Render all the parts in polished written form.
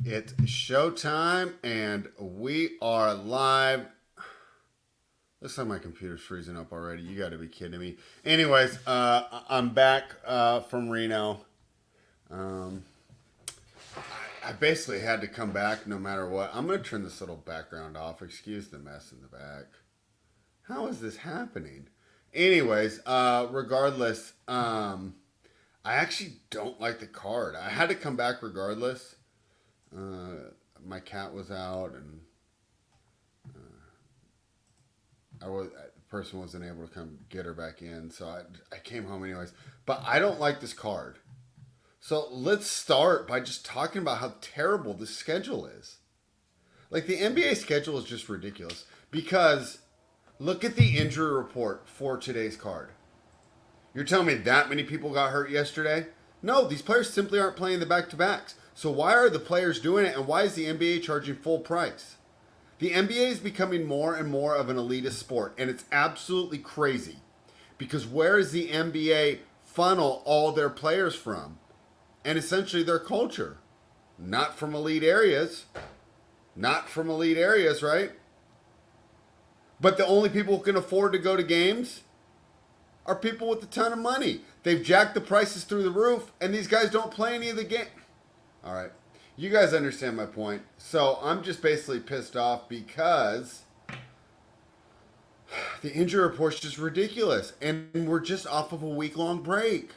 It's showtime, and we are live. Looks like my computer's freezing up already. You got to be kidding me. Anyways, I'm back from Reno. Um, I basically had to come back no matter what. I'm going to turn this little background off. Excuse the mess in the back. How is this happening? Anyways, regardless, I actually don't like the card. I had to come back regardless. My cat was out, and the person wasn't able to come get her back in, so I came home anyways. But I don't like this card. So let's start by just talking about how terrible this schedule is. Like, the NBA schedule is just ridiculous because look at the injury report for today's card. You're telling me that many people got hurt yesterday? No, these players simply aren't playing the back-to-backs. So why are the players doing it, and why is the NBA charging full price? The NBA is becoming more and more of an elitist sport, and it's absolutely crazy. Because where is the NBA funnel all their players from? And essentially their culture. Not from elite areas. Not from elite areas, right? But the only people who can afford to go to games are people with a ton of money. They've jacked the prices through the roof, and these guys don't play any of the game. All right. You guys understand my point. So I'm just basically pissed off because the injury report's just ridiculous. And we're just off of a week-long break.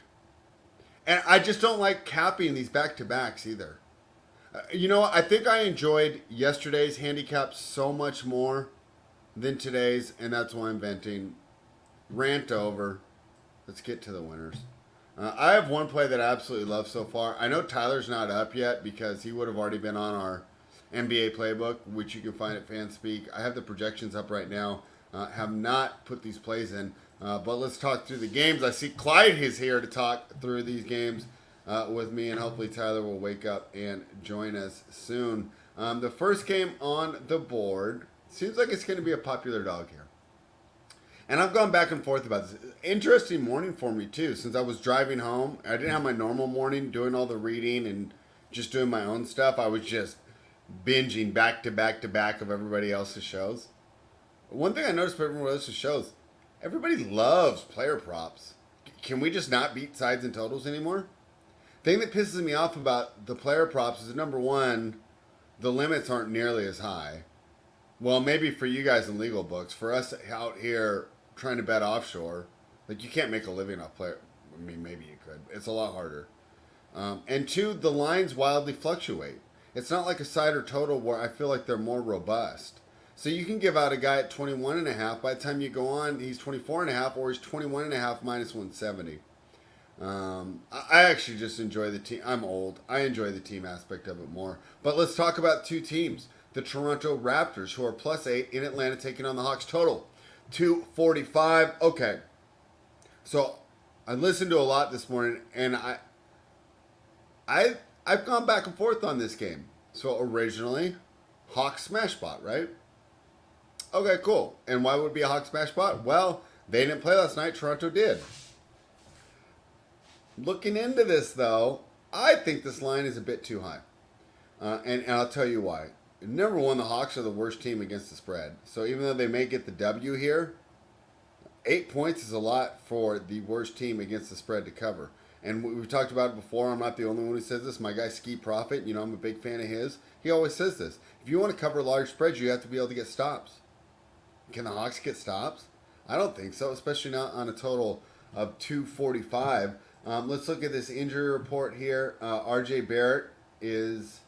And I just don't like capping these back-to-backs either. You know what? I think I enjoyed yesterday's handicap so much more than today's, and that's why I'm venting. Rant over. Let's get to the winners. I have one play that I absolutely love so far. I know Tyler's not up yet because he would have already been on our NBA playbook, which you can find at Fanspeak. I have the projections up right now. Have not put these plays in. But let's talk through the games. I see Clyde is here to talk through these games with me, and hopefully Tyler will wake up and join us soon. The first game on the board seems like it's going to be a popular dog here. And I've gone back and forth about this. Interesting morning for me, too, since I was driving home. I didn't have my normal morning doing all the reading and just doing my own stuff. I was just binging back to back to back of everybody else's shows. One thing I noticed about everyone else's shows, everybody loves player props. Can we just not beat sides and totals anymore? Thing that pisses me off about the player props is, number one, the limits aren't nearly as high. Well, maybe for you guys in legal books. For us out here trying to bet offshore, like, you can't make a living off player. I mean, maybe you could. It's a lot harder. And two, the lines wildly fluctuate. It's not like a side or total where I feel like they're more robust. So you can give out a guy at 21.5. By the time you go on, he's 24.5, or he's 21.5 minus 170. I actually just enjoy the team. I'm old. I enjoy the team aspect of it more. But let's talk about two teams. The Toronto Raptors, who are +8 in Atlanta, taking on the Hawks. Total 245. Okay. So I listened to a lot this morning, and I've gone back and forth on this game. So originally, Hawks smash spot, right? Okay, cool. And why would it be a Hawks smash spot? Well, they didn't play last night. Toronto did. Looking into this, though, I think this line is a bit too high. And I'll tell you why. Number one, the Hawks are the worst team against the spread. So even though they may get the W here, 8 points is a lot for the worst team against the spread to cover. And we've talked about it before. I'm not the only one who says this. My guy Ski Profit, I'm a big fan of his. He always says this. If you want to cover large spreads, you have to be able to get stops. Can the Hawks get stops? I don't think so, especially not on a total of 245. Let's look at this injury report here. R.J. Barrett is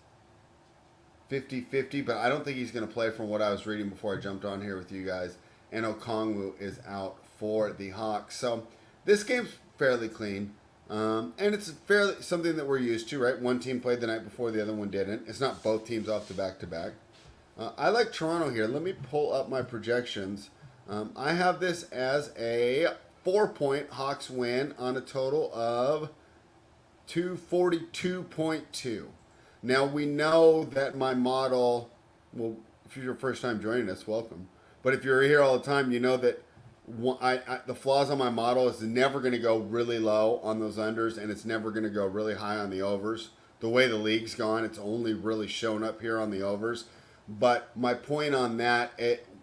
50-50, but I don't think he's going to play from what I was reading before I jumped on here with you guys. And Okongwu is out for the Hawks. So this game's fairly clean. And it's fairly something that we're used to, right? One team played the night before, the other one didn't. It's not both teams off the back-to-back. I like Toronto here. Let me pull up my projections. I have this as a 4-point Hawks win on a total of 242.2. Now, we know that my model, well, if you're your first time joining us, welcome. But if you're here all the time, you know that the flaws on my model is never going to go really low on those unders, and it's never going to go really high on the overs. the way the league's gone, it's only really shown up here on the overs. But my point on that,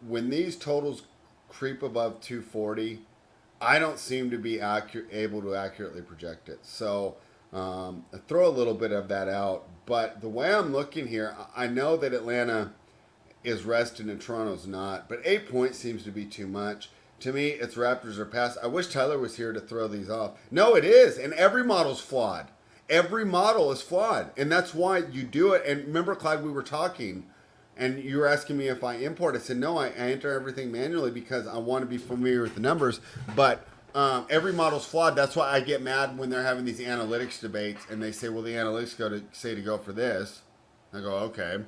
when these totals creep above 240, I don't seem to be able to accurately project it. So I throw a little bit of that out. But the way I'm looking here, I know that Atlanta is rested and Toronto's not, but 8 points seems to be too much. To me, it's Raptors or pass. I wish Tyler was here to throw these off. No, it is, and every model's flawed. Every model is flawed, and that's why you do it. And remember, Clyde, we were talking, and you were asking me if I import. I said, no, I enter everything manually because I want to be familiar with the numbers. But every model's flawed. That's why I get mad when they're having these analytics debates, and they say, well, the analytics say to go for this. I go, okay.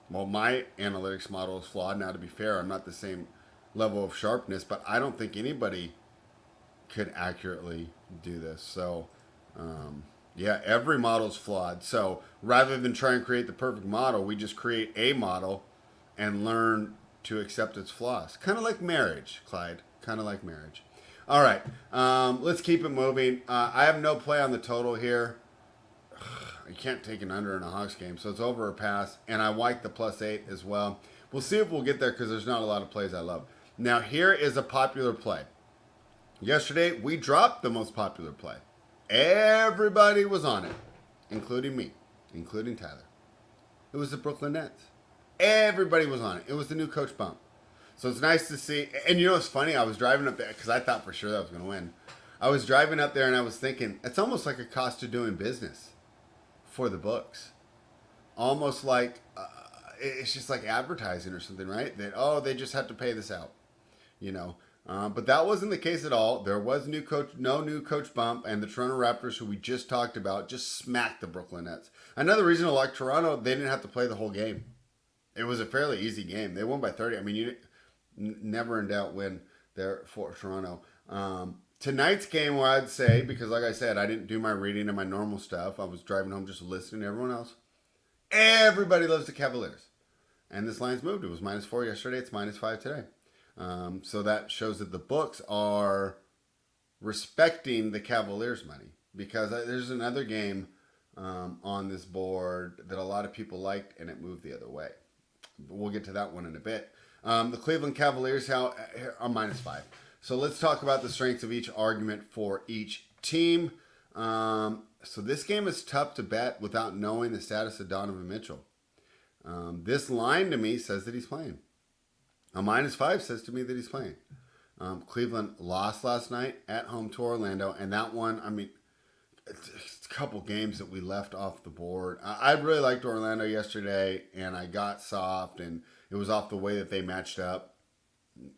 Well, my analytics model is flawed. Now, to be fair, I'm not the same level of sharpness, but I don't think anybody could accurately do this. So, yeah, every model is flawed. So rather than try and create the perfect model, we just create a model and learn to accept its flaws. Kind of like marriage, Clyde. Kind of like marriage. All right, let's keep it moving. I have no play on the total here. You can't take an under in a Hawks game, so it's over or pass. And I like the +8 as well. We'll see if we'll get there because there's not a lot of plays I love. Now, here is a popular play. Yesterday, we dropped the most popular play. Everybody was on it, including me, including Tyler. It was the Brooklyn Nets. Everybody was on it. It was the new coach bump. So it's nice to see. And you know what's funny? I was driving up there because I thought for sure that I was going to win. I was driving up there and I was thinking, it's almost like a cost of doing business for the books. Almost like it's just like advertising or something, right? That, oh, they just have to pay this out, you know. But that wasn't the case at all. There was no new coach bump, and the Toronto Raptors, who we just talked about, just smacked the Brooklyn Nets. Another reason to like Toronto, they didn't have to play the whole game. It was a fairly easy game. They won by 30. I mean, you never in doubt win there for Toronto. Tonight's game, where I'd say, because like I said, I didn't do my reading and my normal stuff. I was driving home just listening to everyone else. Everybody loves the Cavaliers. And this line's moved. It was -4 yesterday. It's -5 today. So that shows that the books are respecting the Cavaliers' money. Because there's another game on this board that a lot of people liked, and it moved the other way. But we'll get to that one in a bit. The Cleveland Cavaliers are -5. So let's talk about the strengths of each argument for each team. So this game is tough to bet without knowing the status of Donovan Mitchell. This line to me says that he's playing. A -5 says to me that he's playing. Cleveland lost last night at home to Orlando, and that one, I mean, it's a couple games that we left off the board. I really liked Orlando yesterday, and I got soft, and it was off the way that they matched up.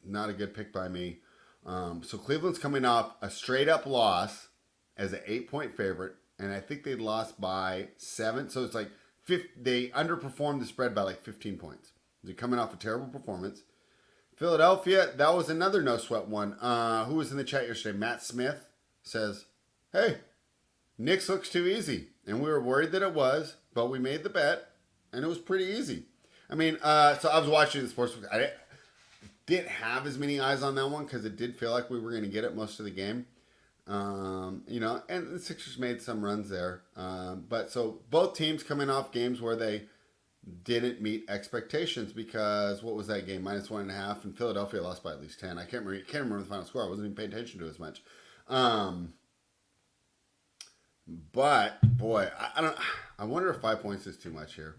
Not a good pick by me. So Cleveland's coming off a straight-up loss as an 8-point favorite, and I think they lost by 7. So it's like they underperformed the spread by like 15 points. They're coming off a terrible performance. Philadelphia, that was another no-sweat one. Who was in the chat yesterday? Matt Smith says, hey, Knicks looks too easy. And we were worried that it was, but we made the bet, and it was pretty easy. I mean, so I was watching the sportsbook. I didn't have as many eyes on that one because it did feel like we were going to get it most of the game. You know, and the Sixers made some runs there. But so both teams coming off games where they didn't meet expectations because what was that game? -1.5, and Philadelphia lost by at least 10. I can't remember the final score. I wasn't even paying attention to it as much. But boy, I wonder if 5 points is too much here.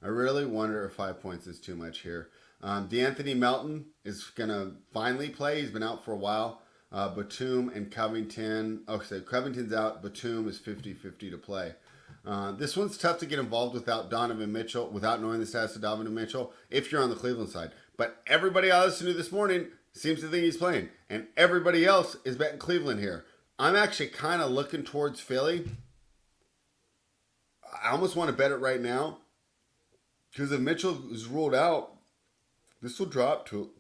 I really wonder if 5 points is too much here. DeAnthony Melton is gonna finally play. He's been out for a while. Batum and Covington. Oh, so Covington's out. Batum is 50-50 to play. This one's tough to get involved without Donovan Mitchell, without knowing the status of Donovan Mitchell, if you're on the Cleveland side. But everybody I listened to this morning seems to think he's playing. And everybody else is betting Cleveland here. I'm actually kind of looking towards Philly. I almost want to bet it right now. Because if Mitchell is ruled out, this will drop to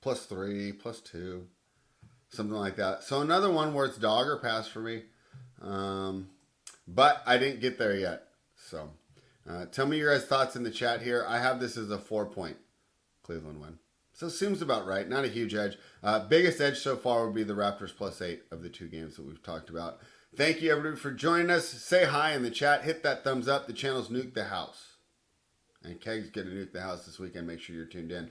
+3, +2, something like that. So another one where it's dog or pass for me. But I didn't get there yet. So tell me your guys' thoughts in the chat here. I have this as a 4-point Cleveland win. So it seems about right. Not a huge edge. Biggest edge so far would be the Raptors +8 of the two games that we've talked about. Thank you, everybody, for joining us. Say hi in the chat. Hit that thumbs up. The channel's Nuke the House. And Keg's going to nuke the house this weekend. Make sure you're tuned in.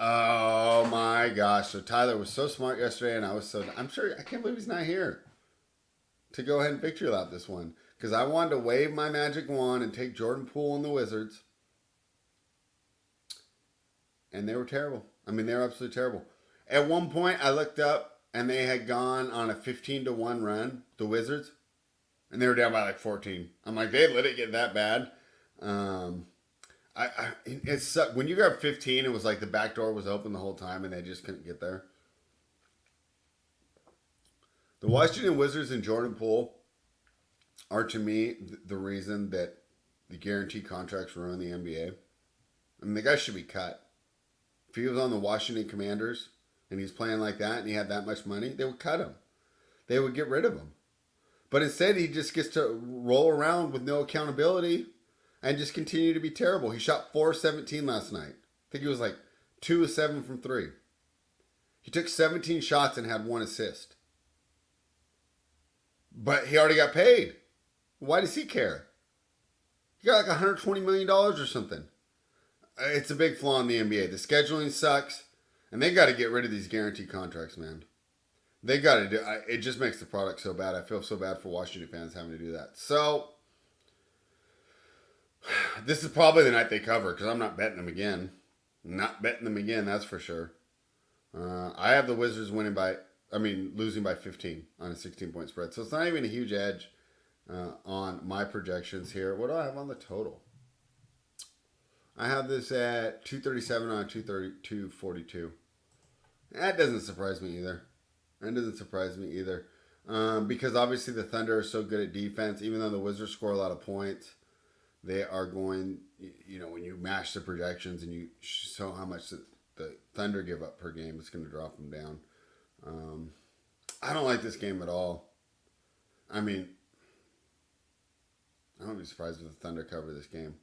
Oh, my gosh. So Tyler was so smart yesterday, and I'm sure, I can't believe he's not here to go ahead and victory lap this one. Because I wanted to wave my magic wand and take Jordan Poole and the Wizards. And they were terrible. I mean, they were absolutely terrible. At one point, I looked up, and they had gone on a 15-1 run, the Wizards. And they were down by like 14. I'm like, they let it get that bad. It sucked. When you got 15, it was like the back door was open the whole time, and they just couldn't get there. The Washington Wizards and Jordan Poole are, to me, the reason that the guarantee contracts ruin the NBA. I mean, the guy should be cut. If he was on the Washington Commanders and he's playing like that and he had that much money, they would cut him. They would get rid of him. But instead, he just gets to roll around with no accountability and just continue to be terrible. He shot 4-17 last night. I think he was like 2 of 7 from 3. He took 17 shots and had 1 assist. But he already got paid. Why does he care? He got like $120 million or something. It's a big flaw in the NBA. The scheduling sucks. And they got to get rid of these guarantee contracts, man. They got to do it. Just makes the product so bad. I feel so bad for Washington fans having to do that. So, this is probably the night they cover because I'm not betting them again. Not betting them again, that's for sure. I have the Wizards losing by 15 on a 16-point spread. So it's not even a huge edge on my projections here. What do I have on the total? I have this at 237 on 242. That doesn't surprise me either. Because obviously the Thunder are so good at defense. Even though the Wizards score a lot of points, they are going, when you mash the projections and you show how much the Thunder give up per game, it's going to drop them down. I don't like this game at all. I mean, I wouldn't be surprised if the Thunder cover this game.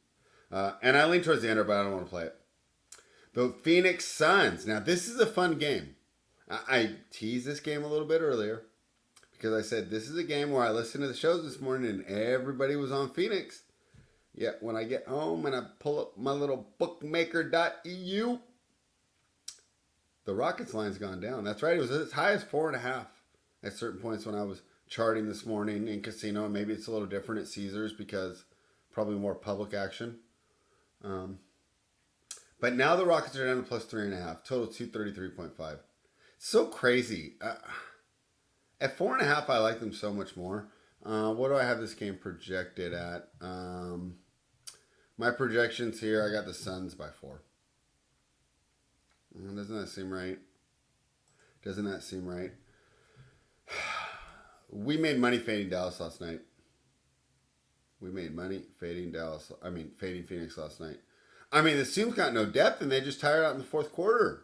And I lean towards the under, but I don't want to play it. The Phoenix Suns. Now, this is a fun game. I teased this game a little bit earlier because I said this is a game where I listened to the shows this morning and everybody was on Phoenix. Yet when I get home and I pull up my little bookmaker.eu, the Rockets line's gone down. That's right. It was as high as 4.5 at certain points when I was charting this morning in casino. Maybe it's a little different at Caesars because probably more public action. But now the Rockets are down to plus 3.5. Total 233.5. So crazy. At 4.5, I like them so much more. What do I have this game projected at? My projections here, I got the Suns by 4. Doesn't that seem right? We made money fading Dallas last night. Fading Phoenix last night. I mean, this team's got no depth, and they just tire out in the fourth quarter.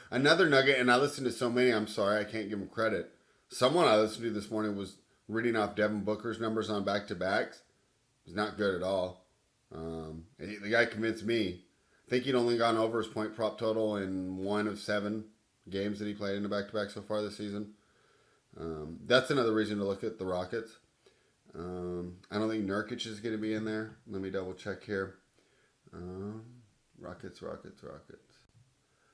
Another nugget, and I listened to so many, I'm sorry, I can't give them credit. Someone I listened to this morning was reading off Devin Booker's numbers on back-to-backs. It was not good at all. The guy convinced me. I think he'd only gone over his point prop total in 1 of 7 games that he played in a back-to-back so far this season. That's another reason to look at the Rockets. I don't think Nurkic is going to be in there. Let me double check here. Rockets.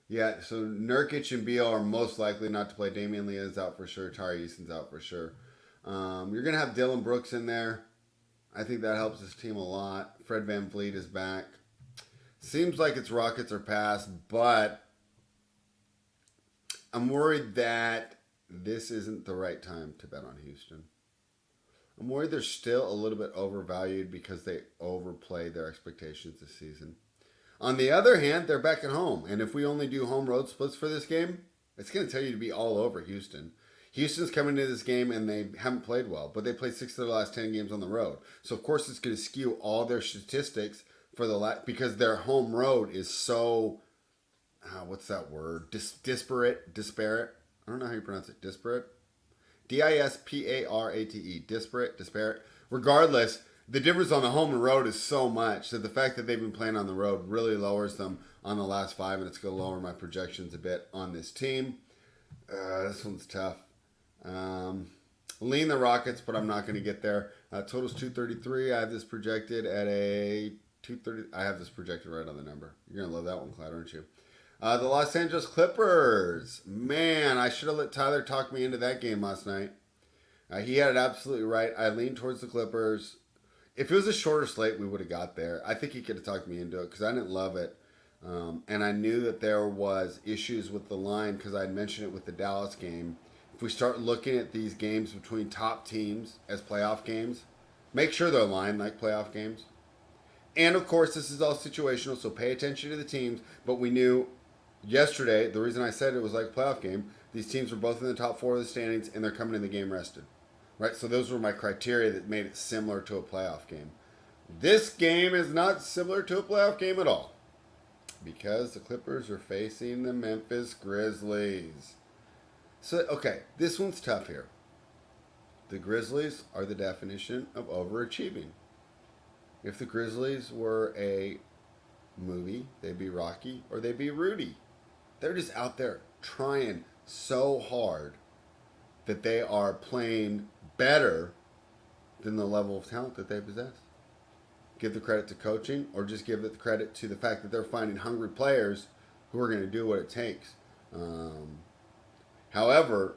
Yeah, so Nurkic and Beal are most likely not to play. Damian Lee is out for sure. Tari Eason's out for sure. You're going to have Dylan Brooks in there. I think that helps this team a lot. Fred VanVleet is back. Seems like it's Rockets or pass, but I'm worried that this isn't the right time to bet on Houston. I'm worried they're still a little bit overvalued because they overplayed their expectations this season. On the other hand, they're back at home. And if we only do home road splits for this game, it's going to tell you to be all over Houston. Houston's coming into this game and they haven't played well, but they played 6 of their last 10 games on the road. So, of course, it's going to skew all their statistics for because their home road is so, what's that word? Disparate. I don't know how you pronounce it. Disparate? Disparate. Disparate. Regardless, the difference on the home and road is so much that the fact that they've been playing on the road really lowers them on the last 5, and it's going to lower my projections a bit on this team. This one's tough. Um, Lean the Rockets, but I'm not going to get there. Total's 233. I have this projected at a 230. I have this projected right on the number. You're going to love that one, Cloud, aren't you? The Los Angeles Clippers. Man, I should have let Tyler talk me into that game last night. He had it absolutely right. I leaned towards the Clippers. If it was a shorter slate, we would have got there. I think he could have talked me into it because I didn't love it. And I knew that there was issues with the line because I had mentioned it with the Dallas game. If we start looking at these games between top teams as playoff games, make sure they're aligned like playoff games. And of course, this is all situational, so pay attention to the teams. But we knew yesterday, the reason I said it was like a playoff game, these teams were both in the top four of the standings and they're coming in the game rested. Right? So those were my criteria that made it similar to a playoff game. This game is not similar to a playoff game at all because the Clippers are facing the Memphis Grizzlies. So, okay, this one's tough here. The Grizzlies are the definition of overachieving. If the Grizzlies were a movie, they'd be Rocky or they'd be Rudy. They're just out there trying so hard that they are playing better than the level of talent that they possess. Give the credit to coaching or just give the credit to the fact that they're finding hungry players who are going to do what it takes. However,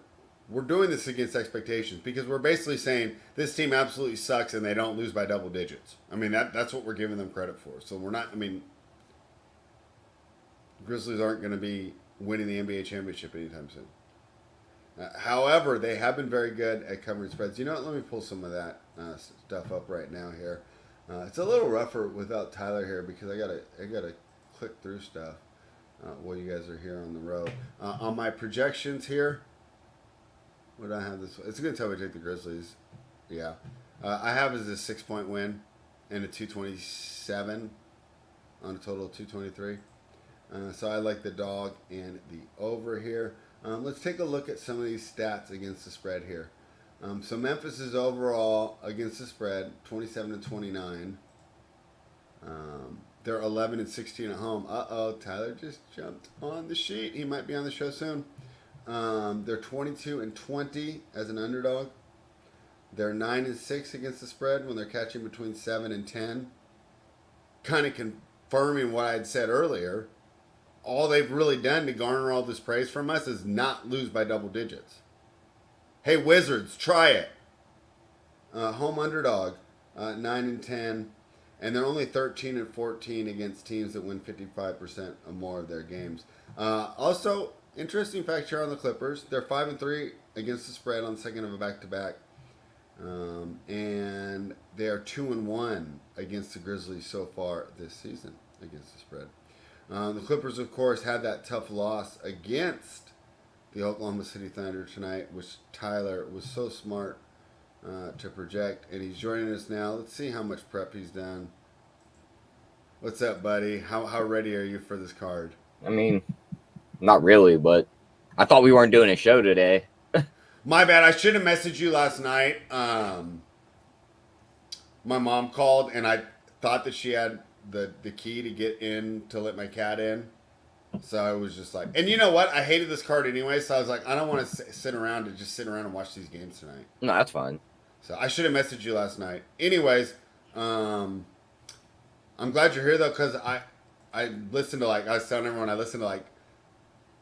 we're doing this against expectations because we're basically saying this team absolutely sucks and they don't lose by double digits. I mean, that's what we're giving them credit for. So we're not, I mean, Grizzlies aren't going to be winning the NBA championship anytime soon. However, they have been very good at covering spreads. You know what? Let me pull some of that stuff up right now here. It's a little rougher without Tyler here because I gotta click through stuff while you guys are here on the road. On my projections here, what do I have this? It's gonna tell me to take the Grizzlies. Yeah, I have as a 6-point win and a 227 on a total of 223. So I like the dog and the over here. Let's take a look at some of these stats against the spread here. So Memphis is overall against the spread 27-29. They're 11-16 at home. Tyler just jumped on the sheet. He might be on the show soon. They're 22-20 as an underdog. They're 9-6 against the spread when they're catching between 7 and 10. Kind of confirming what I had said earlier. All they've really done to garner all this praise from us is not lose by double digits. Hey, Wizards, try it. Home underdog, 9-10, and they're only 13-14 against teams that win 55% or more of their games. Also, interesting fact here on the Clippers: they're 5-3 against the spread on the second of a back-to-back, and they are 2-1 against the Grizzlies so far this season against the spread. The Clippers, of course, had that tough loss against the Oklahoma City Thunder tonight, which Tyler was so smart to project, and he's joining us now. Let's see how much prep he's done. What's up, buddy? How ready are you for this card? I mean, not really, but I thought we weren't doing a show today. My bad. I should have messaged you last night. My mom called, and I thought that she had the key to get in to let my cat in. So I was just like, and you know what? I hated this card anyway, so I was like, I don't want to sit around and watch these games tonight. No, that's fine. So I should have messaged you last night. Anyways, I'm glad you're here though, because I listened to I was telling everyone I listened to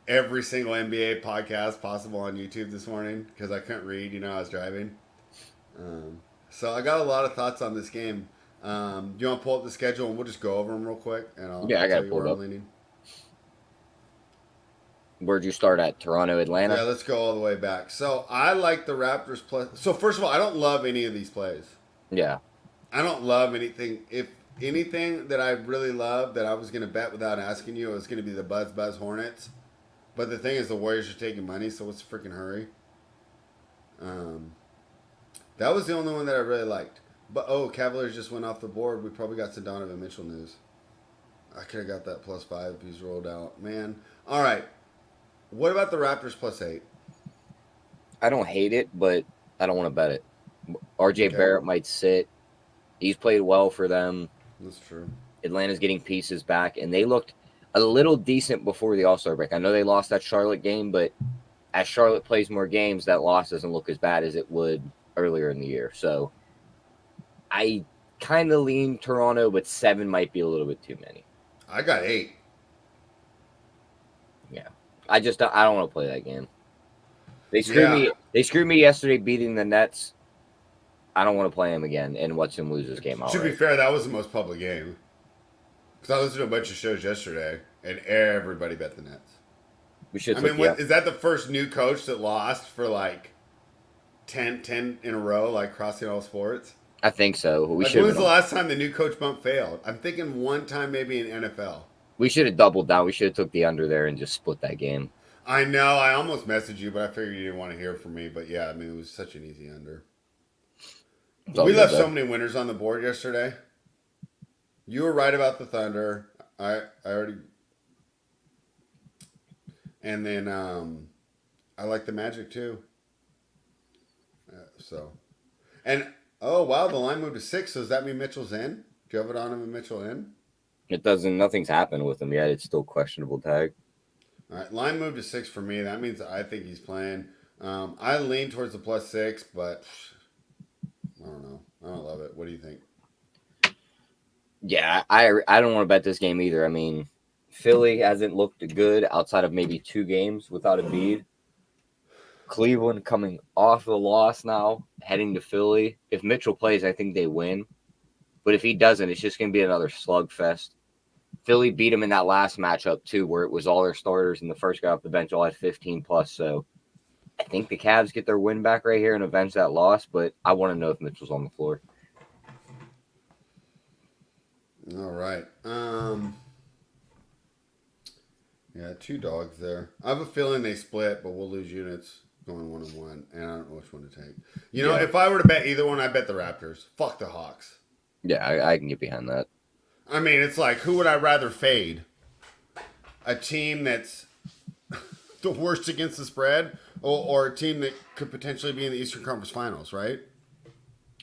every single NBA podcast possible on YouTube this morning because I couldn't read. I was driving. So I got a lot of thoughts on this game. Do you want to pull up the schedule and we'll just go over them real quick? And I'll I got to pull it up. Where'd you start at? Toronto, Atlanta? Yeah, let's go all the way back. So I like the Raptors plus. So first of all, I don't love any of these plays. Yeah. I don't love anything. If anything that I really love that I was going to bet without asking you, it was going to be the Buzz Hornets. But the thing is, the Warriors are taking money, so what's the freaking hurry? That was the only one that I really liked. But, Cavaliers just went off the board. We probably got some Donovan Mitchell news. I could have got that +5 if he's rolled out. Man. All right. What about the Raptors +8? I don't hate it, but I don't want to bet it. RJ Barrett might sit. He's played well for them. That's true. Atlanta's getting pieces back, and they looked a little decent before the All-Star break. I know they lost that Charlotte game, but as Charlotte plays more games, that loss doesn't look as bad as it would earlier in the year. So I kind of lean Toronto, but 7 might be a little bit too many. I got 8. Yeah, I don't want to play that game. They screwed Yeah. me. They screwed me yesterday beating the Nets. I don't want to play them again and watch them lose this game To be outright. fair, that was the most public game. Because I listened to a bunch of shows yesterday, and everybody bet the Nets. We should. I mean, is that the first new coach that lost for like 10 in a row, like crossing all sports? I think so. We Like, should. when was the last time the new coach bump failed? I'm thinking one time maybe in NFL. We should have doubled down. We should have took the under there and just split that game. I know. I almost messaged you, but I figured you didn't want to hear from me. But yeah, I mean, it was such an easy under. We left so many winners on the board yesterday. You were right about the Thunder. I already. And then I like the Magic too. And oh wow, the line moved to 6. So does that mean Mitchell's in? Do you have it on him and Mitchell in? It doesn't. Nothing's happened with him yet. It's still questionable tag. All right, line moved to 6 for me. That means I think he's playing. I lean towards the +6, but I don't know. I don't love it. What do you think? Yeah, I don't want to bet this game either. I mean, Philly hasn't looked good outside of maybe 2 games without a beat. Cleveland coming off the loss now, heading to Philly. If Mitchell plays, I think they win. But if he doesn't, it's just going to be another slugfest. Philly beat him in that last matchup, too, where it was all their starters and the first guy off the bench all had 15+. So I think the Cavs get their win back right here and avenge that loss. But I want to know if Mitchell's on the floor. All right. Yeah, 2 dogs there. I have a feeling they split, but we'll lose units going 1-1, and I don't know which one to take. You know, if I were to bet either one, I'd bet the Raptors. Fuck the Hawks. Yeah, I can get behind that. I mean, it's like, who would I rather fade? A team that's the worst against the spread, or a team that could potentially be in the Eastern Conference Finals, right?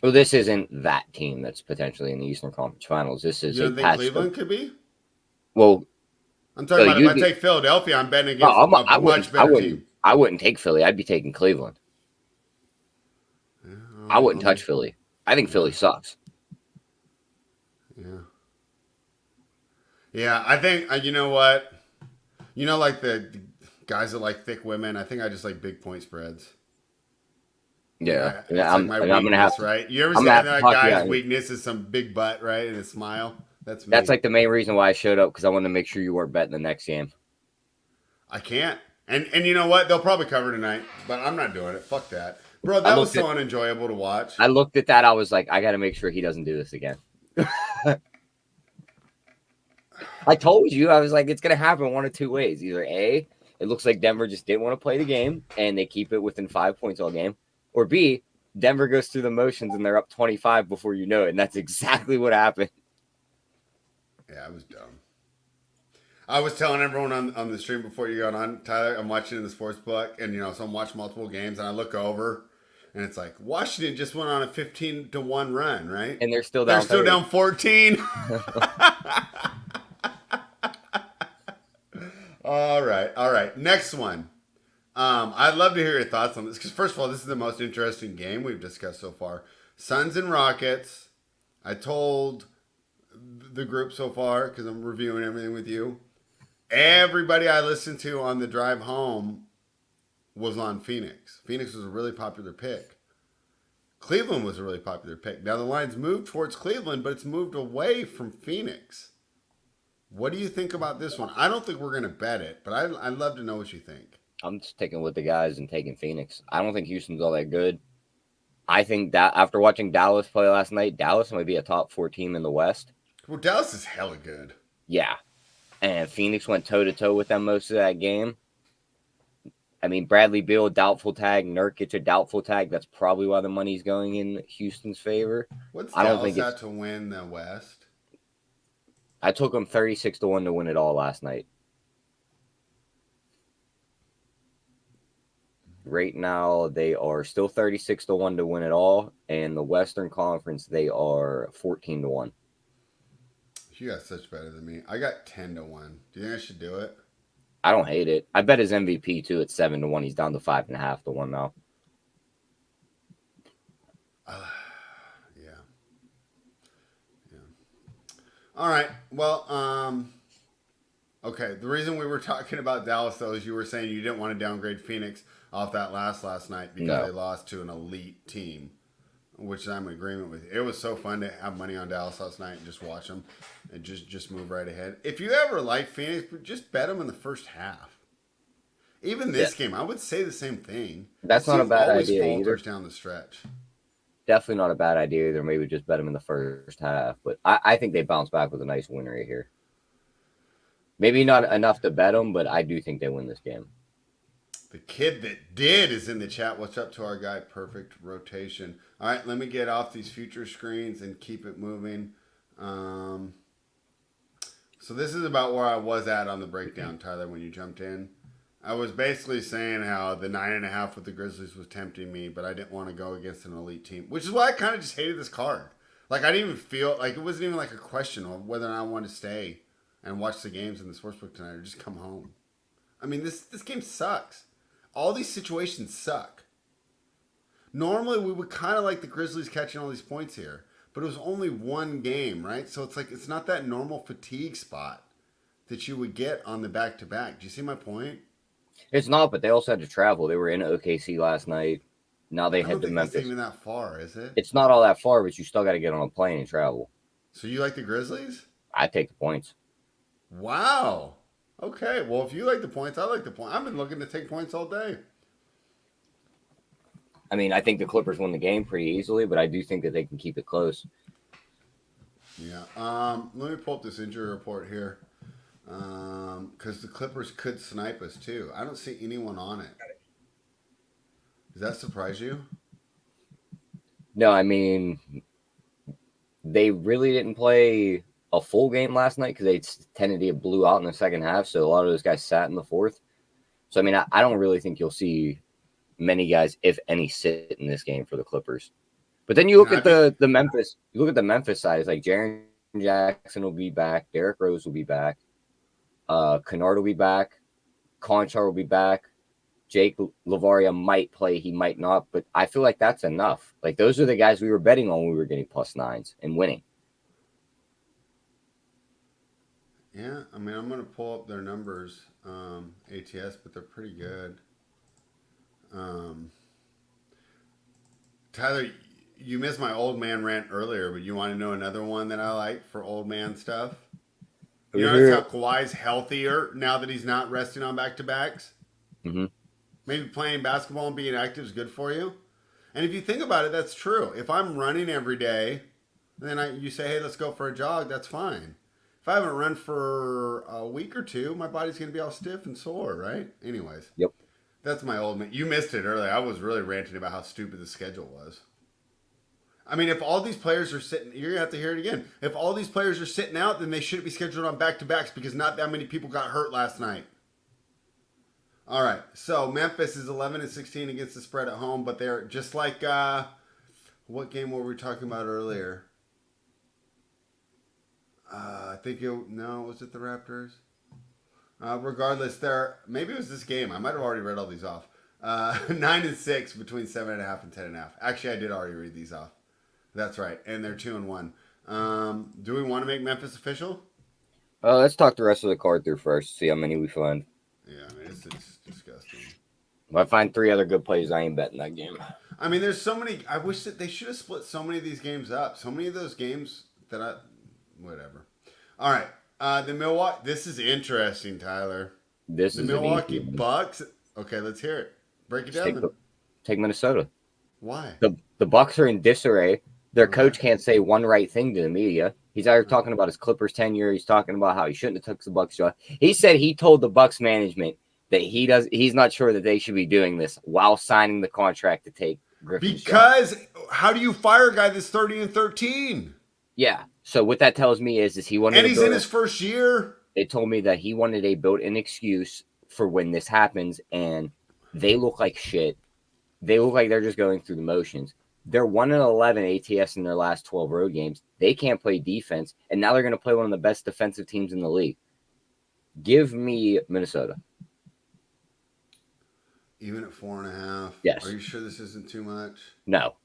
Well, this isn't that team that's potentially in the Eastern Conference Finals. This is You don't think Cleveland could be? Well, I'm talking about if I take Philadelphia, I'm betting against a much better team. I wouldn't take Philly. I'd be taking Cleveland. Yeah, I wouldn't touch Philly. I think Philly sucks. Yeah. Yeah, I think, you know what? You know, like the guys that like thick women, I think I just like big point spreads. Yeah. I'm going to have to. Right? You ever say that guy's weakness is some big butt, right? And a smile? That's me. That's like the main reason why I showed up, because I wanted to make sure you weren't betting the next game. I can't. And you know what? They'll probably cover tonight, but I'm not doing it. Fuck that. Bro, that was so unenjoyable to watch. I looked at that. I was like, I got to make sure he doesn't do this again. I told you. I was like, it's going to happen one of 2 ways. Either A, it looks like Denver just didn't want to play the game, and they keep it within 5 points all game. Or B, Denver goes through the motions, and they're up 25 before you know it. And that's exactly what happened. Yeah, I was dumb. I was telling everyone on the stream before you got on, Tyler, I'm watching in the sports book, and so I'm watching multiple games, and I look over, and it's like Washington just went on a 15-1 run, right? And they're still down. They're still down 14. All right. Next one. I'd love to hear your thoughts on this, because first of all, this is the most interesting game we've discussed so far. Suns and Rockets. I told the group so far, because I'm reviewing everything with you. Everybody I listened to on the drive home was on Phoenix. Phoenix was a really popular pick. Cleveland was a really popular pick. Now the line's moved towards Cleveland, but it's moved away from Phoenix. What do you think about this one? I don't think we're going to bet it, but I'd love to know what you think. I'm sticking with the guys and taking Phoenix. I don't think Houston's all that good. I think that after watching Dallas play last night, Dallas might be a top 4 team in the West. Well, Dallas is hella good. Yeah. And Phoenix went toe-to-toe with them most of that game. I mean, Bradley Beal, doubtful tag. Nurkic, a doubtful tag. That's probably why the money's going in Houston's favor. What's Dallas at to win the West? I took them 36-1 to win it all last night. Right now, they are still 36-1 to win it all. And the Western Conference, they are 14-1. You got such better than me. I got 10-1. Do you think I should do it? I don't hate it. I bet his MVP too at 7-1. He's down to 5.5-1 now. Yeah. Yeah. All right. Well, okay. The reason we were talking about Dallas though is you were saying you didn't want to downgrade Phoenix off that last night because they lost to an elite team, which I'm in agreement with. It was so fun to have money on Dallas last night and just watch them and just move right ahead. If you ever like Phoenix, just bet them in the first half. Even this game, I would say the same thing. That's not a bad idea always either. falters down the stretch. Definitely not a bad idea either. Maybe just bet them in the first half. But I think they bounce back with a nice win right here. Maybe not enough to bet them, but I do think they win this game. The kid that did is in the chat. What's up to our guy? Perfect rotation. All right, let me get off these future screens and keep it moving. So this is about where I was at on the breakdown, Tyler, when you jumped in. I was basically saying how the 9.5 with the Grizzlies was tempting me, but I didn't want to go against an elite team, which is why I kind of just hated this card. Like, I didn't even feel like it wasn't even like a question of whether or not I wanted to stay and watch the games in the sportsbook tonight or just come home. I mean, this game sucks. All these situations suck. Normally, we would kind of like the Grizzlies catching all these points here, but it was only one game, right? So it's like it's not that normal fatigue spot that you would get on the back-to-back. Do you see my point? It's not, but they also had to travel. They were in OKC last night. Now they head to Memphis. It's not even that far, is it? It's not all that far, but you still got to get on a plane and travel. So you like the Grizzlies? I take the points. Wow. Okay. Well, if you like the points, I like the points. I've been looking to take points all day. I mean, I think the Clippers win the game pretty easily, but I do think that they can keep it close. Yeah. Let me pull up this injury report here. Because the Clippers could snipe us too. I don't see anyone on it. Does that surprise you? No, I mean, they really didn't play a full game last night because they tended to get blew out in the second half. So a lot of those guys sat in the fourth. So, I mean, I don't really think you'll see many guys, if any, sit in this game for the Clippers. But then you look at the Memphis. You look at the Memphis side. It's like Jaren Jackson will be back. Derrick Rose will be back. Kennard will be back. Conchar will be back. Jake Lavaria might play. He might not. But I feel like that's enough. Like, those are the guys we were betting on when we were getting +9s and winning. Yeah, I mean, I'm going to pull up their numbers, ATS, but they're pretty good. Tyler, you missed my old man rant earlier, but you want to know another one that I like for old man stuff? You notice how Kawhi's healthier now that he's not resting on back-to-backs? Mm-hmm. Maybe playing basketball and being active is good for you. And if you think about it, that's true. If I'm running every day, then you say, hey, let's go for a jog, that's fine. If I haven't run for a week or two, my body's going to be all stiff and sore, right? Anyways. Yep. That's my old man. You missed it earlier. I was really ranting about how stupid the schedule was. I mean, if all these players are sitting, you're going to have to hear it again. If all these players are sitting out, then they shouldn't be scheduled on back-to-backs because not that many people got hurt last night. All right. So Memphis is 11-16 against the spread at home, but they're just like, what game were we talking about earlier? I think was it the Raptors? Regardless, maybe it was this game. I might have already read all these off. 9-6 between 7.5 and 10.5. Actually, I did already read these off. That's right, and they're 2-1. Do we want to make Memphis official? Let's talk the rest of the card through first. See how many we find. Yeah, I mean it's disgusting. If I find 3 other good plays, I ain't betting that game. I mean, there's so many. I wish that they should have split so many of these games up. So many of those games that whatever. All right. The Milwaukee. This is interesting, Tyler. The Milwaukee Bucks. Okay, let's hear it. Break it down. Take Minnesota. Why? The Bucks are in disarray. Their coach can't say one right thing to the media. He's either talking about his Clippers tenure. He's talking about how he shouldn't have took the Bucks job. He said he told the Bucks management that he's not sure that they should be doing this while signing the contract to take Griffin's because job. How do you fire a guy that's 30-13? Yeah. So what that tells me is he wanted. And he's in his first year. They told me that he wanted a built-in excuse for when this happens, and they look like shit. They look like they're just going through the motions. They're 1-11 ATS in their last 12 road games. They can't play defense, and now they're going to play one of the best defensive teams in the league. Give me Minnesota. Even at 4.5. Yes. Are you sure this isn't too much? No.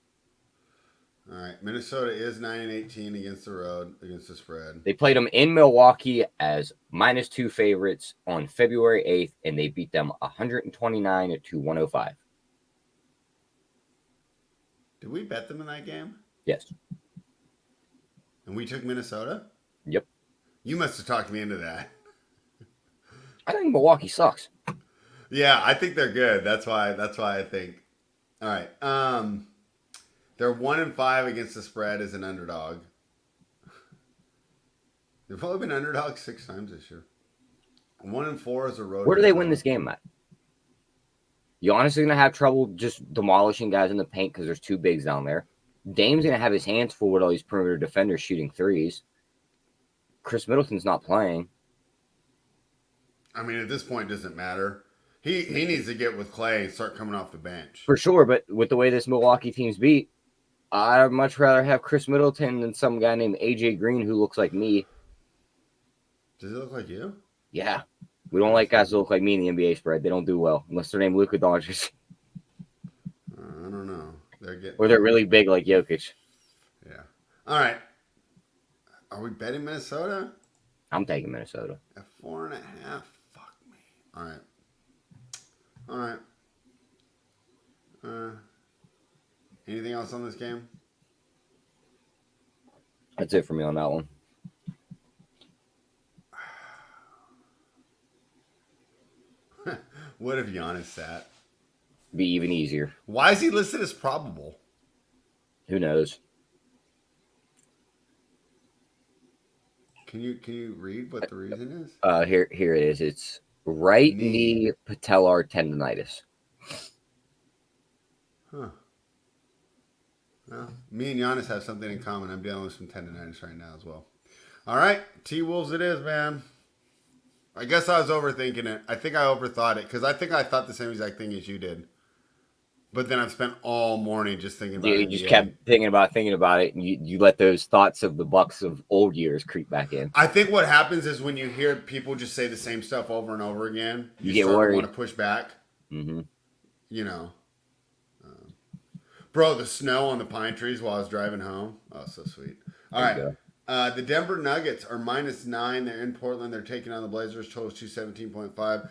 All right. Minnesota is 9-18 against the road, against the spread. They played them in Milwaukee as -2 favorites on February 8th, and they beat them 129 to 105. Did we bet them in that game? Yes. And we took Minnesota? Yep. You must have talked me into that. I think Milwaukee sucks. Yeah, I think they're good. That's why I think. All right. They're 1-5 against the spread as an underdog. They've only been underdogs 6 times this year. 1-4 as a road. Where do they win this game at? You honestly gonna have trouble just demolishing guys in the paint because there's 2 bigs down there. Dame's gonna have his hands full with all these perimeter defenders shooting threes. Chris Middleton's not playing. I mean, at this point, it doesn't matter. He needs to get with Clay and start coming off the bench. For sure, but with the way this Milwaukee team's beat, I'd much rather have Chris Middleton than some guy named AJ Green who looks like me. Does he look like you? Yeah. We don't like guys that look like me in the NBA spread. They don't do well unless they're named Luka Doncic. I don't know. Or they're really big like Jokic. Yeah. All right. Are we betting Minnesota? I'm taking Minnesota. At 4.5? Fuck me. All right. All right. Anything else on this game? That's it for me on that one. What if Giannis sat? Be even easier. Why is he listed as probable? Who knows? Can you read what the reason is? Here it is. It's right knee patellar tendonitis. Huh. Well, me and Giannis have something in common. I'm dealing with some tendonitis right now as well. All right, T-Wolves it is, man. I guess I was overthinking it. I think I overthought it because I think I thought the same exact thing as you did. But then I've spent all morning just thinking about it. You just kept thinking about it, and you let those thoughts of the Bucks of old years creep back in. I think what happens is when you hear people just say the same stuff over and over again, you get worried. Want to push back. Mm-hmm. You know. Bro, the snow on the pine trees while I was driving home. Oh, so sweet. All right. The Denver Nuggets are -9. They're in Portland. They're taking on the Blazers. Total 217.5.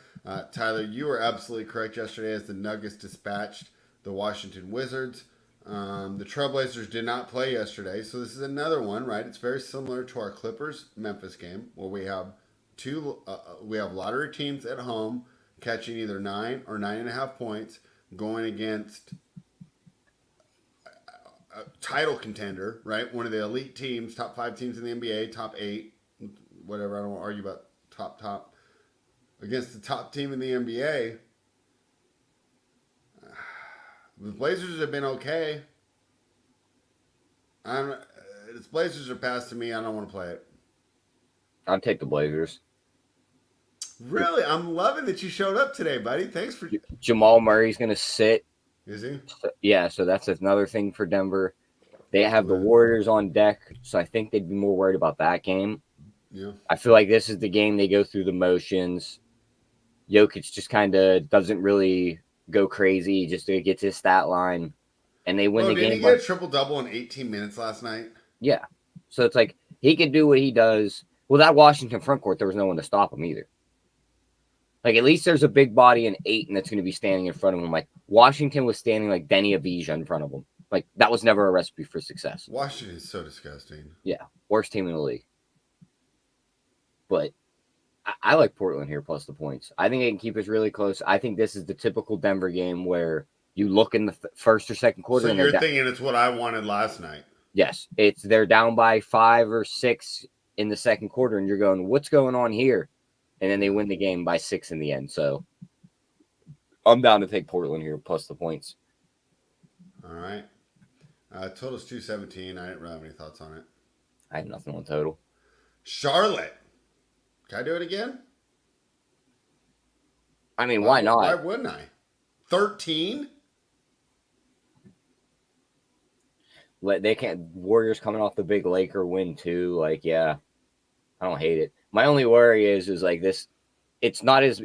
Tyler, you were absolutely correct yesterday as the Nuggets dispatched the Washington Wizards. The Trailblazers did not play yesterday, so this is another one, right? It's very similar to our Clippers-Memphis game where we have lottery teams at home catching either 9 or 9.5 points going against a title contender, right? One of the elite teams, top 5 teams in the NBA, top 8, whatever. I don't want to argue about top. Against the top team in the NBA. The Blazers have been okay. Blazers are passed to me. I don't want to play it. I'll take the Blazers. Really? I'm loving that you showed up today, buddy. Thanks for... Jamal Murray's going to sit. Is he? Yeah, so that's another thing for Denver. They have the Warriors on deck, so I think they'd be more worried about that game. Yeah. I feel like this is the game they go through the motions. Jokic just kind of doesn't really go crazy, just gets his stat line, and they win the game. Did he get a triple-double in 18 minutes last night? Yeah. So it's like he can do what he does. Well, that Washington front court, there was no one to stop him either. Like, at least there's a big body in 8 and that's going to be standing in front of him. Like, Washington was standing like Denny Avdija in front of him. Like, that was never a recipe for success. Washington is so disgusting. Yeah. Worst team in the league. But I like Portland here plus the points. I think they can keep us really close. I think this is the typical Denver game where you look in the first or second quarter. So you're thinking it's what I wanted last night. Yes. They're down by 5 or 6 in the second quarter, and you're going, what's going on here? And then they win the game by 6 in the end. So I'm down to take Portland here plus the points. All right. Total's 217. I didn't really have any thoughts on it. I had nothing on total. Charlotte. Can I do it again? I mean, why not? Why wouldn't I? 13? They can't. Warriors coming off the big Laker win too. Like, yeah, I don't hate it. My only worry is like this. It's not as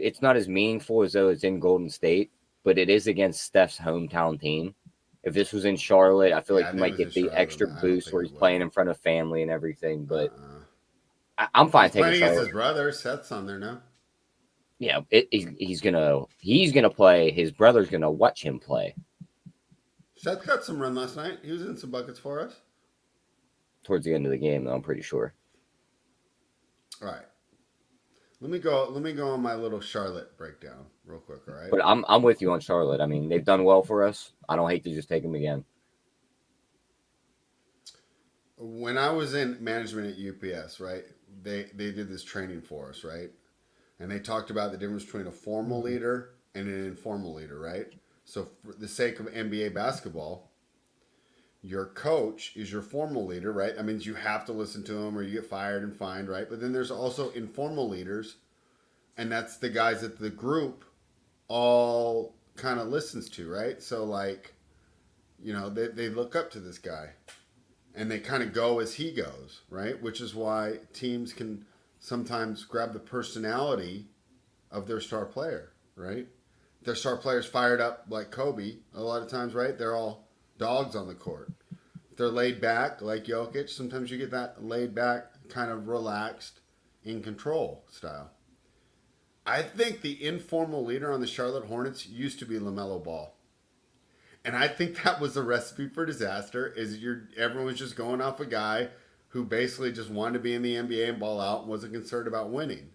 meaningful as though it's in Golden State. but it is against Steph's hometown team. If this was in Charlotte, I feel Yeah, like if he it might was in get the Charlotte, extra I don't boost think where it he's would. playing in front of family and everything. But Uh-uh. I'm fine He's taking playing against Charlotte. his brother. Seth's on there now. Yeah, he's gonna play. His brother's gonna watch him play Seth got some run last night. He was in some buckets for us. towards the end of the game, though. I'm pretty sure. All right. Let me go on my little Charlotte breakdown real quick, all right? But I'm with you on Charlotte. I mean, they've done well for us. I don't hate to just take them again. When I was in management at UPS, right? They did this training for us, right? And they talked about the difference between a formal leader and an informal leader, right? So for the sake of NBA basketball, your coach is your formal leader, right? That means you have to listen to him or you get fired and fined, right? But then there's also informal leaders, and that's the guys that the group all kind of listens to, right? So like, they look up to this guy and they kind of go as he goes, right? Which is why teams can sometimes grab the personality of their star player, right? Their star player's fired up like Kobe a lot of times, right? They're all dogs on the court. If they're laid back like Jokic, sometimes you get that laid back, kind of relaxed, in control style. I think the informal leader on the Charlotte Hornets used to be LaMelo Ball. And I think that was a recipe for disaster. Everyone was just going off a guy who basically just wanted to be in the NBA and ball out and wasn't concerned about winning.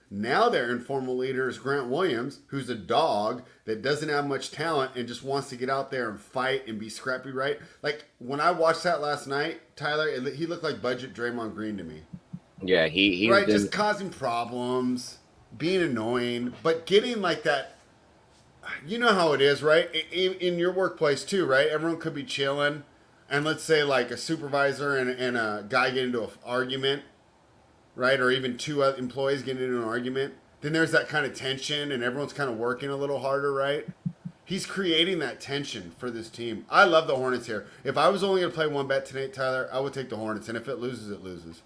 Now their informal leader is Grant Williams, who's a dog that doesn't have much talent and just wants to get out there and fight and be scrappy, right? Like when I watched that last night, Tyler, he looked like budget Draymond Green to me. Yeah, he's Right, been just causing problems, being annoying, but getting like that. You know how it is, right? In your workplace too, right? Everyone could be chilling, and let's say like a supervisor and a guy get into an argument, right? Or even two employees get into an argument. Then there's that kind of tension, and everyone's kind of working a little harder, right? He's creating that tension for this team. I love the Hornets here. If I was only going to play one bet tonight, Tyler, I would take the Hornets, and if it loses, it loses.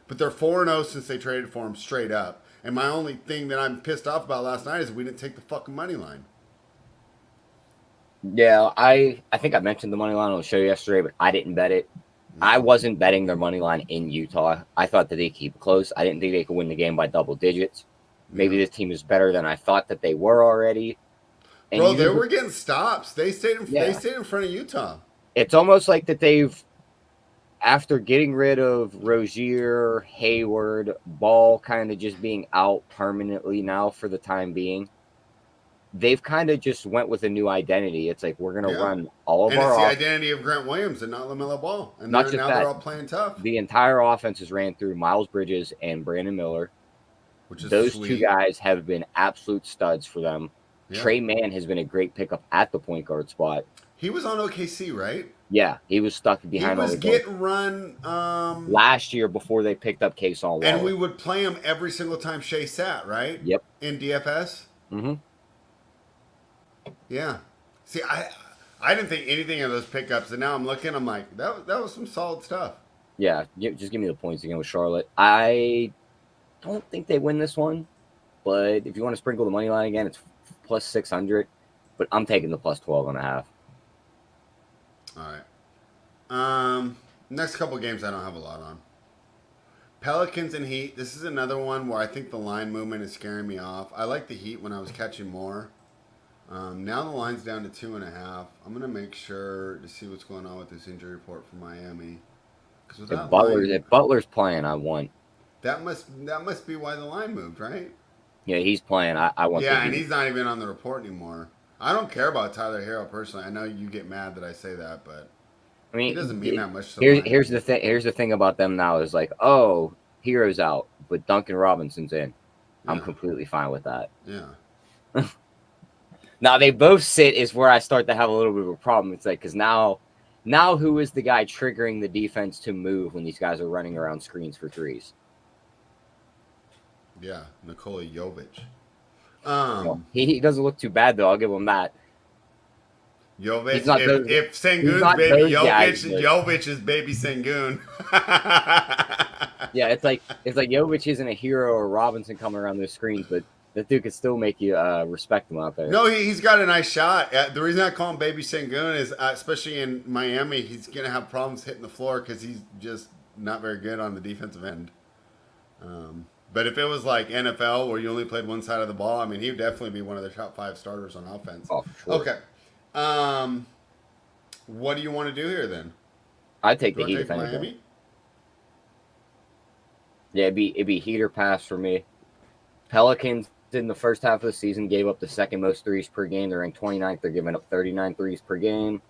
But they're 4-0 since they traded for him straight up. And my only thing that I'm pissed off about last night is we didn't take the fucking money line. Yeah, I think I mentioned the money line on the show yesterday, but I didn't bet it. I wasn't betting their money line in Utah. I thought that they'd keep it close. I didn't think they could win the game by double digits. Maybe this team is better than I thought that they were already. And Bro, they were getting stops. They stayed Yeah. in front of Utah. It's almost like that they've, after getting rid of Rozier, Hayward, Ball kind of just being out permanently now for the time being, they've kind of just went with a new identity. It's like we're going to run all of And our it's the identity of Grant Williams and not LaMelo Ball. And Not just now that. they're all playing tough. The entire offense is ran through Miles Bridges and Brandon Miller. Which is Those sweet. two guys have been absolute studs for them. Yeah. Trey Mann has been a great pickup at the point guard spot. He was on OKC, right? Yeah, he was stuck behind. He was getting run last year before they picked up Kason Waller. And we would play him every single time Shea sat, right? Yep. In DFS. Mm-hmm. Yeah. See, I didn't think anything of those pickups, and now I'm looking. I'm like, that was some solid stuff. Yeah, just give me the points again with Charlotte. I don't think they win this one, but if you want to sprinkle the money line again, it's plus 600. But I'm taking the plus 12.5. All right. Next couple games I don't have a lot on. Pelicans and Heat. This is another one where I think the line movement is scaring me off. I like the Heat when I was catching more. Now the line's down to 2.5. I'm gonna make sure to see what's going on with this injury report for Miami. Because If Butler's playing, I want. That must be why the line moved, right? Yeah, he's playing. I want. Yeah, and he's not even on the report anymore. I don't care about Tyler Hero personally. I know you get mad that I say that, but I mean, it doesn't mean that much. Here's the thing. Here's the thing about them now is like, oh, Hero's out, but Duncan Robinson's in. Yeah. I'm completely fine with that. Yeah. Now they both sit is where I start to have a little bit of a problem. It's like because now who is the guy triggering the defense to move when these guys are running around screens for threes? Yeah, Nikola Jovic. He doesn't look too bad though. I'll give him that. Jovic. If Sengun's baby Jovic, Jovic is baby Sengun. Yeah, it's like Jovic isn't a Hero or Robinson coming around those screens, but That dude could still make you respect him out there. No, he's got a nice shot. The reason I call him Baby Sengun is, especially in Miami, he's going to have problems hitting the floor because he's just not very good on the defensive end. But if it was like NFL where you only played one side of the ball, I mean, he would definitely be one of the top 5 starters on offense. Oh, for sure. Okay. What do you want to do here then? I'd take Do the I Heat take if anything. Miami? Yeah, it'd be Heat or pass for me. Pelicans in the first half of the season gave up the second most threes per game. They're ranked 29th. They're giving up 39 threes per game.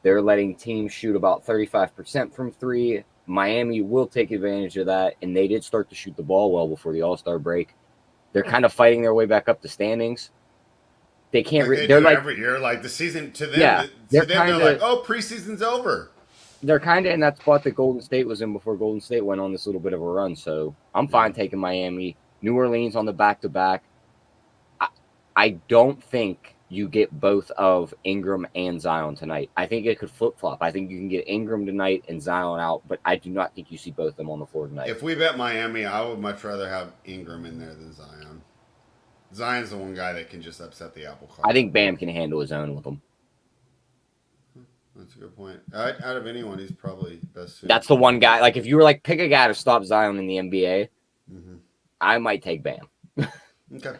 They're letting teams shoot about 35% from three. Miami will take advantage of that, and they did start to shoot the ball well before the All-Star break. They're kind of fighting their way back up the standings. They can't. Like they they're do like every year. Like the season to them, Yeah, they're like, oh, preseason's over. They're kind of in that spot that Golden State was in before Golden State went on this little bit of a run. So I'm fine taking Miami. New Orleans on the back-to-back. I don't think you get both of Ingram and Zion tonight. I think it could flip-flop. I think you can get Ingram tonight and Zion out, but I do not think you see both of them on the floor tonight. If we bet Miami, I would much rather have Ingram in there than Zion. Zion's the one guy that can just upset the apple cart. I think Bam can handle his own with him. That's a good point. Out of anyone, he's probably best suited. That's the one guy. Like, if you were like, pick a guy to stop Zion in the NBA, I might take Bam. Okay.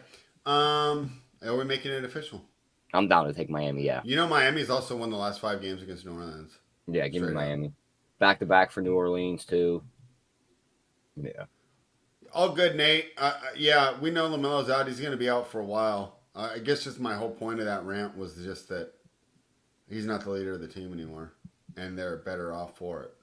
Are we making it official? I'm down to take Miami, yeah. You know Miami's also won the last 5 games against New Orleans. Yeah, give me Miami. Back-to-back for New Orleans, too. Yeah. All good, Nate. Yeah, we know LaMelo's out. He's going to be out for a while. I guess just my whole point of that rant was just that he's not the leader of the team anymore, and they're better off for it.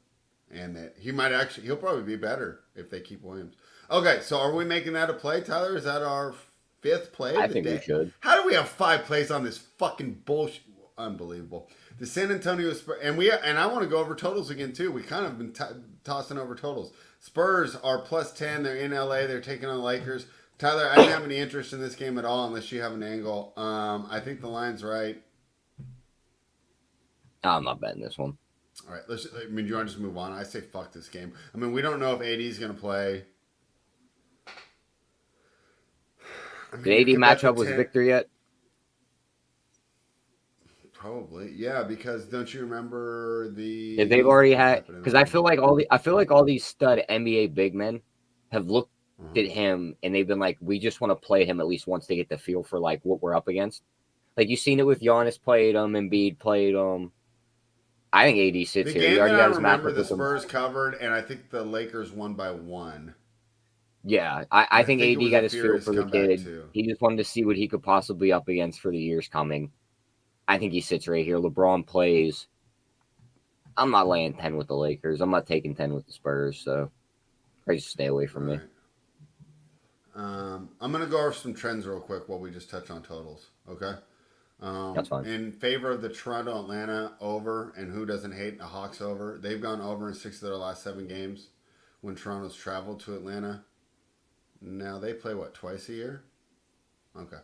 And that he'll probably be better if they keep Williams. Okay, so are we making that a play, Tyler? Is that our 5th play? I think we should. How do we have 5 plays on this fucking bullshit? Unbelievable. The San Antonio Spurs, and I want to go over totals again too. We kind of been tossing over totals. Spurs are +10. They're in LA. They're taking on the Lakers. Tyler, I didn't have any interest in this game at all unless you have an angle. I think the line's right. I'm not betting this one. All right, do you want to just move on? I say fuck this game. I mean, we don't know if AD is going to play. Did AD match up with Victor yet? Probably, yeah. Because don't you remember the? If they've already had, because I feel like all these stud NBA big men have looked at him and they've been like, we just want to play him at least once to get the feel for like what we're up against. Like you've seen it with Giannis played him, Embiid played him. I think AD sits here. He already got his matchup. The Spurs covered, and I think the Lakers won by 1. Yeah, I think AD got his feel for the kid. He just wanted to see what he could possibly up against for the years coming. I think he sits right here. LeBron plays. I'm not laying 10 with the Lakers. I'm not taking 10 with the Spurs, so I just stay away from me. I'm going to go over some trends real quick while we just touch on totals, okay? That's fine. In favor of the Toronto-Atlanta over, and who doesn't hate a Hawks over, they've gone over in 6 of their last 7 games when Toronto's traveled to Atlanta. Now, they play, twice a year? Okay.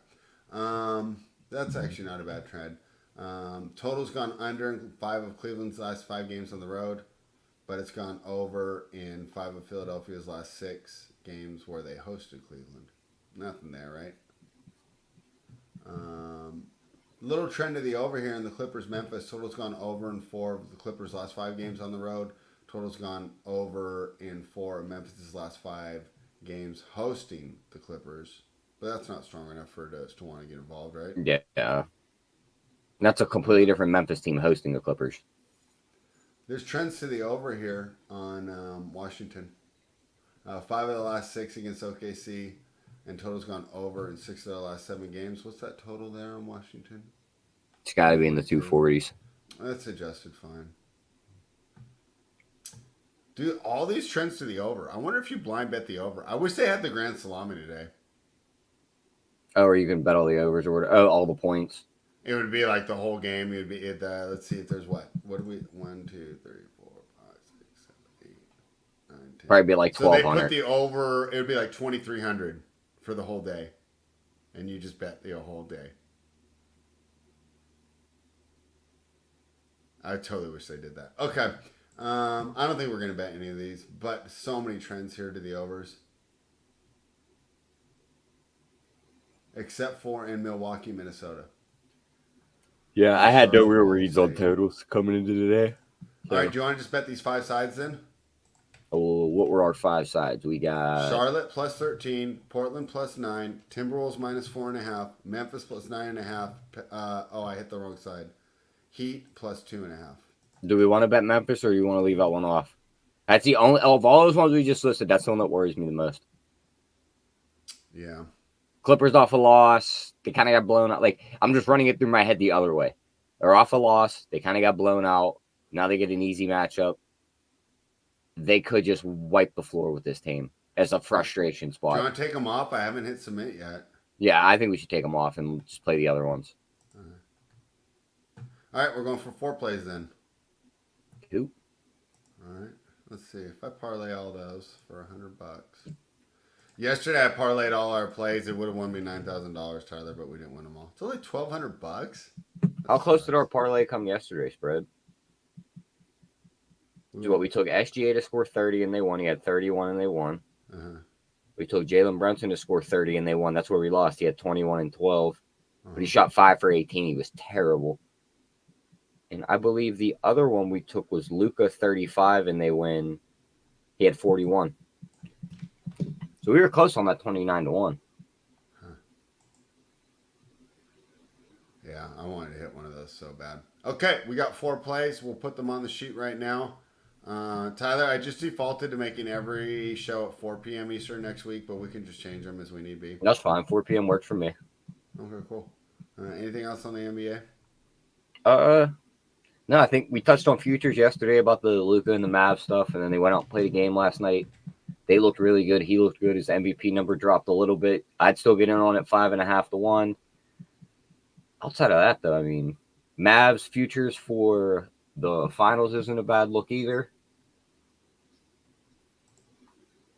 That's actually not a bad trend. Total's gone under in 5 of Cleveland's last 5 games on the road, but it's gone over in 5 of Philadelphia's last 6 games where they hosted Cleveland. Nothing there, right? Little trend of the over here in the Clippers-Memphis. Total's gone over in 4 of the Clippers' last 5 games on the road. Total's gone over in 4 of Memphis' last 5 games hosting the Clippers. But that's not strong enough for us to want to get involved, right? Yeah. That's a completely different Memphis team hosting the Clippers. There's trends to the over here on Washington. 5 of the last 6 against OKC, and total's gone over in 6 of the last 7 games. What's that total there on Washington? It's got to be in the 240s. That's adjusted fine. Dude, all these trends to the over. I wonder if you blind bet the over. I wish they had the Grand Salami today. Oh, or you can bet all the overs or all the points. It would be like the whole game. It would be let's see if there's what do we 1, 2, 3, 4, 5, 6, 7, 8, 9, 10. Probably be like 1,200. So they put the over. It would be like 2,300 for the whole day, and you just bet the whole day. I totally wish they did that. Okay, I don't think we're gonna bet any of these, but so many trends here to the overs. except for in Milwaukee, Minnesota. Yeah, And I had no Charlotte, real Golden reads on State. totals coming into today. All right, So, do you want to just bet these 5 sides then? what were our 5 sides? We got Charlotte plus 13, Portland plus 9, Timberwolves minus 4.5, Memphis plus 9.5. I hit the wrong side. Heat plus 2.5. Do we want to bet Memphis or do you want to leave that one off? That's the only of all those ones we just listed. That's the one that worries me the most. Yeah. Clippers off a loss. They kind of got blown out. Like I'm just running it through my head the other way. They're off a loss. They kind of got blown out. Now they get an easy matchup. They could just wipe the floor with this team as a frustration Do spot. you want to take them off? I haven't hit submit yet. Yeah, I think we should take them off and just play the other ones. All right, we're going for 4 plays then. Who? All right, let's see. If I parlay all those for $100. Yesterday I parlayed all our plays. It would have won me $9,000, Tyler, but we didn't win them all. It's only $1,200. How close did our parlay come yesterday, spread? What we took SGA to score 30 and they won. He had 31 and they won. Uh-huh. We took Jalen Brunson to score 30 and they won. That's where we lost. He had 21 and 12, but he shot 5 for 18. He was terrible. And I believe the other one we took was Luka 35 and they win. He had 41. So we were close on that 29-1. Huh. Yeah, I wanted to hit one of those so bad. Okay, we got 4 plays. We'll put them on the sheet right now. Tyler, I just defaulted to making every show at 4 p.m. Eastern next week, but we can just change them as we need be. That's fine. 4 p.m. works for me. Okay, cool. Anything else on the NBA? No, I think we touched on futures yesterday about the Luka and the Mavs stuff, and then they went out and played a game last night. They looked really good. He looked good. His MVP number dropped a little bit. I'd still get in on it 5.5 to 1. Outside of that, though, I mean, Mavs futures for the finals isn't a bad look either.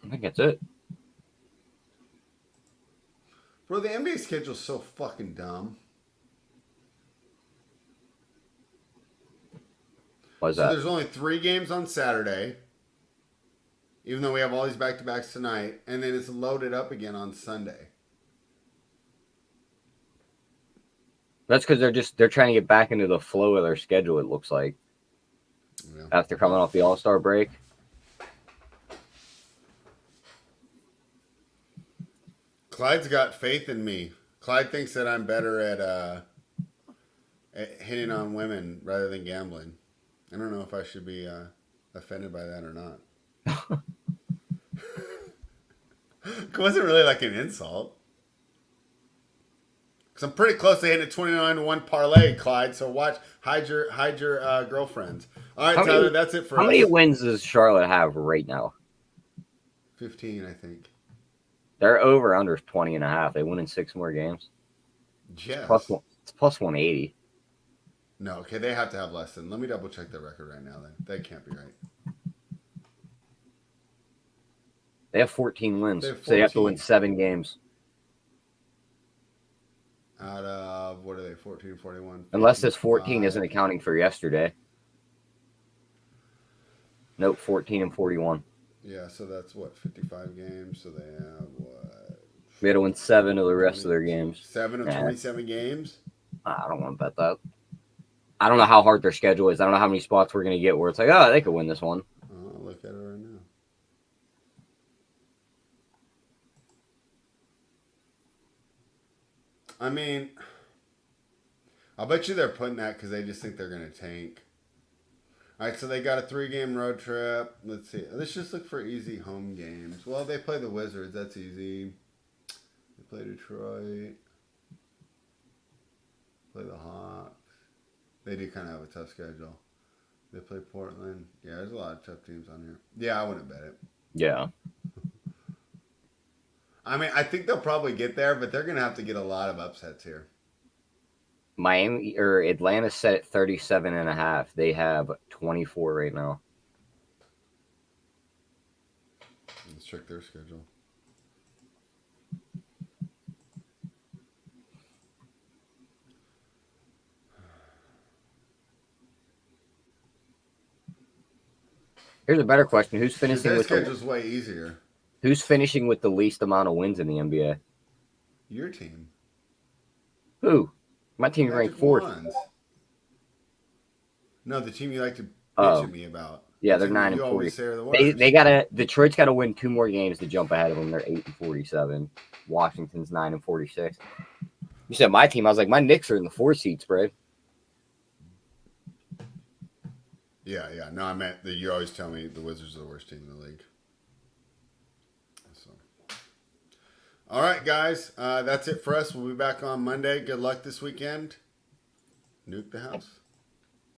I think that's it. Bro, the NBA schedule's so fucking dumb. Why's So that? there's only 3 games on Saturday, even though we have all these back-to-backs tonight, and then it's loaded up again on Sunday. That's because they're trying to get back into the flow of their schedule, it looks like. Yeah. After coming off the All-Star break. Clyde's got faith in me. Clyde thinks that I'm better at hitting on women rather than gambling. I don't know if I should be offended by that or not. It wasn't really like an insult. Because I'm pretty close to hitting a 29-1 parlay, Clyde. So hide your girlfriends. All right, Tyler, that's it for us. How many wins does Charlotte have right now? 15, I think. They're over under 20.5. They win in 6 more games. Yes. It's plus 180. No, okay, they have to have less than. Let me double check their record right now then. That can't be right. They have 14 wins. They have 14. So they have to win 7 games. Out of, what are they, 14, 41? Unless this 14 isn't accounting for yesterday. Nope, 14 and 41. Yeah, so that's what, 55 games? So they have what? We had to win 7 of the rest of their games. 7 of 27 games? I don't want to bet that. I don't know how hard their schedule is. I don't know how many spots we're going to get where it's like, oh, they could win this one. I'll look at it right now. I mean, I'll bet you they're putting that because they just think they're going to tank. All right, so they got a 3-game road trip. Let's see. Let's just look for easy home games. Well, they play the Wizards. That's easy. They play Detroit. Play the Hawks. They do kind of have a tough schedule. They play Portland. Yeah, there's a lot of tough teams on here. Yeah, I wouldn't bet it. Yeah. I mean, I think they'll probably get there, but they're going to have to get a lot of upsets here. Miami or Atlanta set at 37.5. They have 24 right now. Let's check their schedule. Here's a better question: Who's finishing Their with schedule's way easier. Who's finishing with the least amount of wins in the NBA? Your team. Who? My team's ranked Magic fourth. Wands. No, the team you like to bitch Oh, at me about. yeah, The they're team that 9 and you 40. always say are the They worst. gotta Detroit's gotta win 2 more games to jump ahead of them. They're 8 and 47. Washington's 9 and 46. You said my team. I was like, my Knicks are in the 4 seed spread. Yeah, yeah. No, I meant that you always tell me the Wizards are the worst team in the league. So, all right, guys. That's it for us. We'll be back on Monday. Good luck this weekend. Nuke the house.